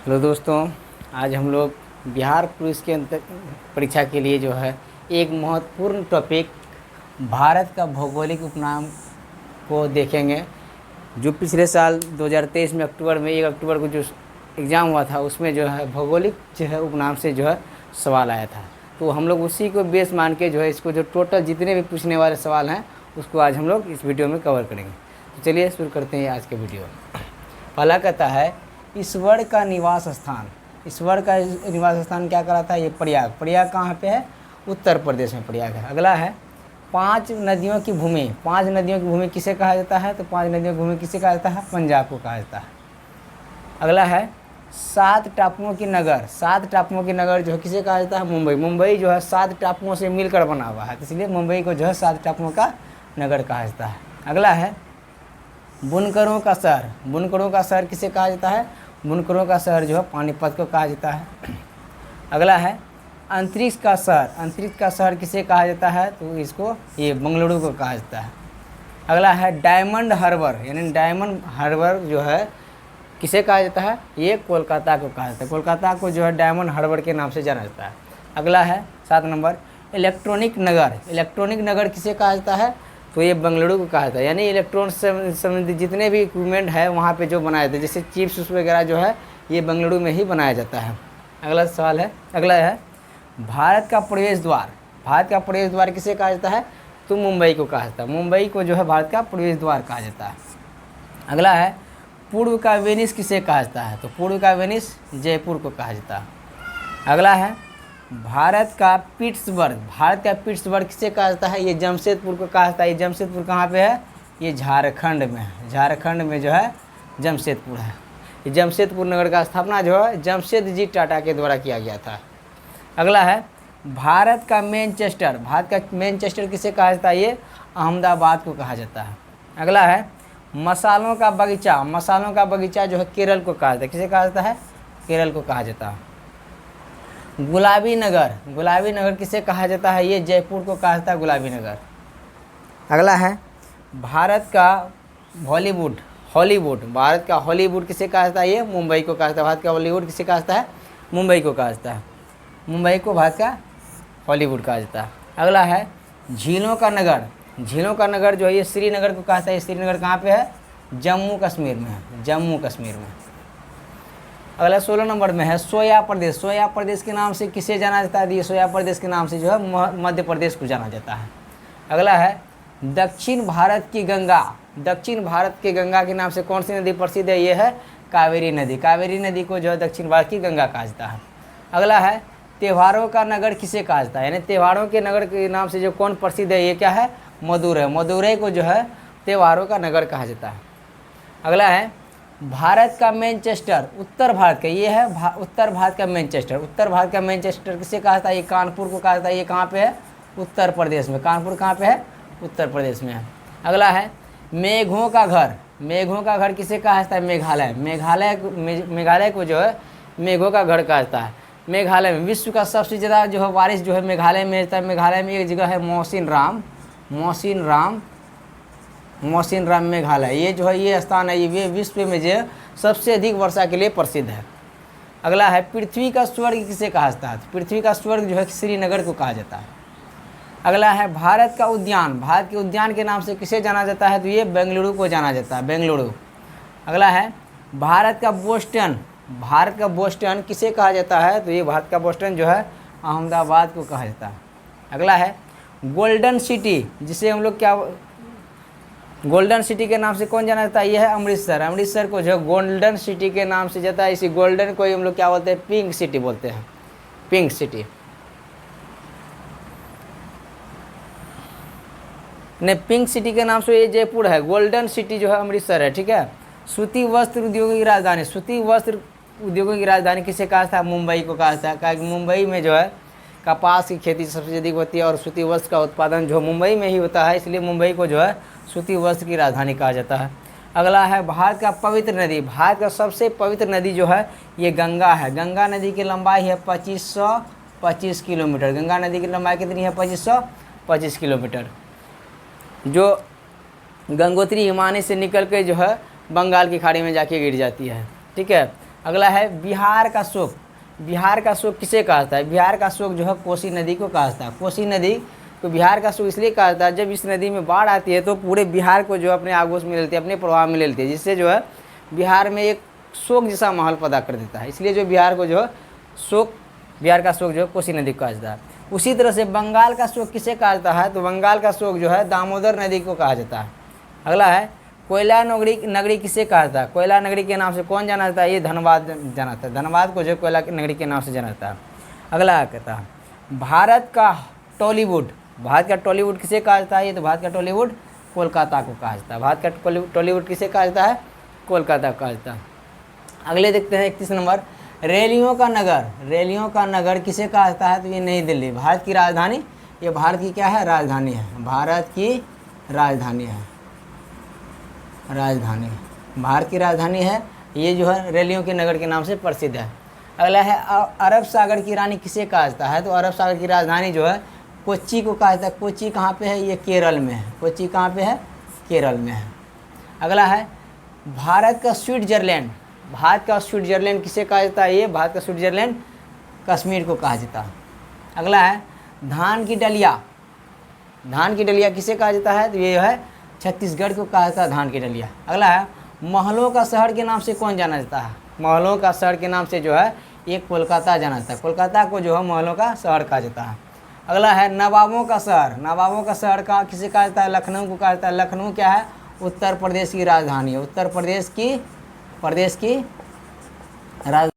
Hello दोस्तों, आज हम लोग बिहार पुलिस के परीक्षा के लिए जो है एक महत्वपूर्ण टॉपिक भारत का भौगोलिक उपनाम को देखेंगे। जो पिछले साल 2023 में अक्टूबर में 1 अक्टूबर को जो एग्ज़ाम हुआ था उसमें जो है भौगोलिक जो है उपनाम से जो है सवाल आया था। तो हम लोग उसी को बेस मान के जो है इसको जो टोटल जितने भी पूछने वाले सवाल हैं उसको आज हम लोग इस वीडियो में कवर करेंगे। तो चलिए शुरू करते हैं आज के वीडियो। पहला कहता है ईश्वर का निवास स्थान। ईश्वर का निवास स्थान क्या कराता है? ये प्रयाग। प्रयाग कहाँ पे है? उत्तर प्रदेश में प्रयाग है। अगला है 5 नदियों की भूमि। 5 नदियों की भूमि किसे कहा जाता है? तो 5 नदियों की भूमि किसे कहा जाता है? पंजाब को कहा जाता है। अगला है 7 टापुओं की नगर। 7 टापुओं की नगर जो है किसे कहा जाता है? मुंबई। मुंबई जो है 7 टापुओं से मिलकर बना हुआ है, तो इसलिए मुंबई को जो है 7 टापुओं का नगर कहा जाता है। अगला है बुनकरों का शहर। बुनकरों का शहर किसे कहा जाता है? बुनकरों का शहर जो है पानीपत को कहा जाता है। अगला है अंतरिक्ष का शहर। अंतरिक्ष का शहर किसे कहा जाता है? तो इसको ये बेंगलुरु को कहा जाता है। अगला है डायमंड हार्बर, यानी डायमंड हार्बर जो है किसे कहा जाता है? ये कोलकाता को कहा जाता है। कोलकाता को जो है डायमंड हार्बर के नाम से जाना जाता है। अगला है 7 नंबर इलेक्ट्रॉनिक नगर। इलेक्ट्रॉनिक नगर किसे कहा जाता है? तो ये बेंगलुरु को कहा जाता है। यानी इलेक्ट्रॉनिक से संबंधित जितने भी इक्विपमेंट है वहाँ पे जो बनाए थे, जैसे चिप्स वगैरह जो है ये बेंगलुरु में ही बनाया जाता है। अगला सवाल है, अगला है भारत का प्रवेश द्वार। भारत का प्रवेश द्वार किसे कहा जाता है? तो मुंबई को कहा जाता है। मुंबई को जो है भारत का प्रवेश द्वार कहा जाता है। अगला है पूर्व का वेनिस किसे कहा जाता है? तो पूर्व का वेनिस जयपुर को कहा जाता है। अगला है भारत का पिट्सबर्ग। भारत का पिट्सबर्ग किसे कहा जाता है? ये जमशेदपुर को कहा जाता है। ये जमशेदपुर कहाँ पे है? ये झारखंड में है। झारखंड में जो है जमशेदपुर है। ये जमशेदपुर नगर का स्थापना जो है जमशेद जी टाटा के द्वारा किया गया था। अगला है भारत का मैनचेस्टर। भारत का मैनचेस्टर किसे कहा जाता है? ये अहमदाबाद को कहा जाता है। अगला है मसालों का बगीचा। मसालों का बगीचा जो है केरल को कहा जाता है। किसे कहा जाता है? केरल को कहा जाता है। गुलाबी नगर। गुलाबी नगर किसे कहा जाता है? ये जयपुर को कहा जाता है गुलाबी नगर। अगला है भारत का हॉलीवुड। हॉलीवुड, भारत का हॉलीवुड किसे कहा जाता है? ये मुंबई को कहा जाता है। भारत का हॉलीवुड किसे कहा जाता है? मुंबई को कहा जाता है। मुंबई को भारत का हॉलीवुड कहा जाता है। अगला है झीलों का नगर। झीलों का नगर जो है ये श्रीनगर को कहा जाता है। श्रीनगर कहाँ पे है? जम्मू कश्मीर में है। जम्मू कश्मीर में। अगला 16 नंबर में है सोया प्रदेश। सोया प्रदेश के नाम से किसे जाना जाता है? ये सोया प्रदेश के नाम से जो है मध्य प्रदेश को जाना जाता है। अगला है दक्षिण भारत की गंगा। दक्षिण भारत के गंगा के नाम से कौन सी नदी प्रसिद्ध है? ये है कावेरी नदी। कावेरी नदी को जो है दक्षिण भारत की गंगा कहा जाता है। अगला है त्योहारों का नगर किसे कहा जाता है? यानी त्योहारों के नगर के नाम से जो कौन प्रसिद्ध है? ये क्या है? मदुरै। मदुरै को जो है त्योहारों का नगर कहा जाता है। अगला है भारत का मैनचेस्टर। उत्तर भारत का ये है उत्तर भारत का मैनचेस्टर। उत्तर भारत का मैनचेस्टर किसे कहा जाता है? ये कानपुर को कहा जाता है। ये कहाँ पे है? उत्तर प्रदेश में। कानपुर कहाँ पे है? उत्तर प्रदेश में है। अगला है मेघों का घर। मेघों का घर किसे कहा जाता है? मेघालय। मेघालय को जो है मेघों का घर कहा जाता है। मेघालय में विश्व का सबसे ज़्यादा जो है बारिश जो है मेघालय में होता है। मेघालय में एक जगह है मौसिन राम मेघालय। ये जो है ये स्थान है ये विश्व में जो है सबसे अधिक वर्षा के लिए प्रसिद्ध है। अगला है पृथ्वी का स्वर्ग किसे कहा जाता है? पृथ्वी का स्वर्ग जो है श्रीनगर को कहा जाता है। अगला है भारत का उद्यान। भारत के उद्यान के नाम से किसे जाना जाता है? तो ये बेंगलुरु को जाना जाता है, बेंगलुरु। अगला है भारत का बोस्टन। भारत का बोस्टन किसे कहा जाता है? तो ये भारत का बोस्टन जो है अहमदाबाद को कहा जाता है। अगला है गोल्डन सिटी, जिसे हम लोग क्या गोल्डन सिटी के नाम से कौन जाना जाता है? ये है अमृतसर। अमृतसर को जो है गोल्डन सिटी के नाम से जाता है। इसी गोल्डन को हम लोग क्या बोलते हैं? पिंक सिटी बोलते हैं, पिंक सिटी। नहीं, पिंक सिटी के नाम से ये जयपुर है। गोल्डन सिटी जो है अमृतसर है। ठीक है। सूती वस्त्र उद्योगों की राजधानी। सूती वस्त्र उद्योगों की राजधानी किसे कहा था? मुंबई को कहा था। क्योंकि मुंबई में जो है कपास की खेती सबसे अधिक होती है और सूती वस्त्र का उत्पादन जो मुंबई में ही होता है, इसलिए मुंबई को जो है सूती वस्त्र की राजधानी कहा जाता है। अगला है भारत का पवित्र नदी। भारत का सबसे पवित्र नदी जो है ये गंगा है। गंगा नदी की लंबाई है 2525 किलोमीटर। गंगा नदी की लंबाई कितनी है? 2525 किलोमीटर, जो गंगोत्री हिमानी से निकल के जो है बंगाल की खाड़ी में जाके गिर जाती है। ठीक है। अगला है बिहार का शोक। बिहार का शोक किसे कहा जाता है? बिहार का शोक जो है कोसी नदी को कहा जाता है। कोसी नदी को बिहार का शोक इसलिए कहा जाता है, जब इस नदी में बाढ़ आती है तो पूरे बिहार को जो अपने आगोश में ले लेती है, अपने प्रभाव में ले लेती है, जिससे जो है बिहार में एक शोक जैसा माहौल पैदा कर देता है। इसलिए जो बिहार को जो है शोक, बिहार का शोक जो है कोसी नदी को कहा जाता है। उसी तरह से बंगाल का शोक किसे कहा जाता है? तो बंगाल का शोक जो है दामोदर नदी को कहा जाता है। अगला है कोयला नगरी किसे कहा जाता है? कोयला नगरी के नाम से कौन जाना जाता है? ये धनबाद जाना जाता है। धनबाद को जो कोयला नगरी के नाम से जाना जाता है। अगला कहता है भारत का टॉलीवुड। भारत का टॉलीवुड किसे कहा जाता है? ये तो भारत का टॉलीवुड कोलकाता को कहा जाता है। भारत का टॉलीवुड किसे कहा जाता है? कोलकाता को कहा जाता है। अगले देखते हैं 31 नंबर, रेलियों का नगर। रेलियों का नगर किसे कहा जाता है? तो ये नई दिल्ली, भारत की राजधानी। ये भारत की क्या है? राजधानी है। भारत की राजधानी है, राजधानी भारत की राजधानी है। ये जो है रेलियों के नगर के नाम से प्रसिद्ध है। अगला है अरब सागर की रानी किसे कहा जाता है? तो अरब सागर की राजधानी जो है कोच्चि को कहा जाता है। कोच्चि कहाँ पे है? ये केरल में है। कोच्चि कहाँ पे है? केरल में है। अगला है भारत का स्विट्जरलैंड। भारत का स्विट्जरलैंड किसे कहा जाता है? ये भारत का स्विट्जरलैंड कश्मीर को कहा जाता है। अगला है धान की डलिया। धान की डलिया किसे कहा जाता है? तो ये है छत्तीसगढ़ को कहा जाता है धान की डलिया। अगला है महलों का शहर के नाम से कौन जाना जाता है? महलों का शहर के नाम से जो है ये कोलकाता जाना जाता है। कोलकाता को जो है महलों का शहर कहा जाता है। अगला है नवाबों का शहर। नवाबों का शहर का किसे कहा जाता है? लखनऊ को कहा जाता है। लखनऊ क्या है? उत्तर प्रदेश की राजधानी है। उत्तर प्रदेश की राजधानी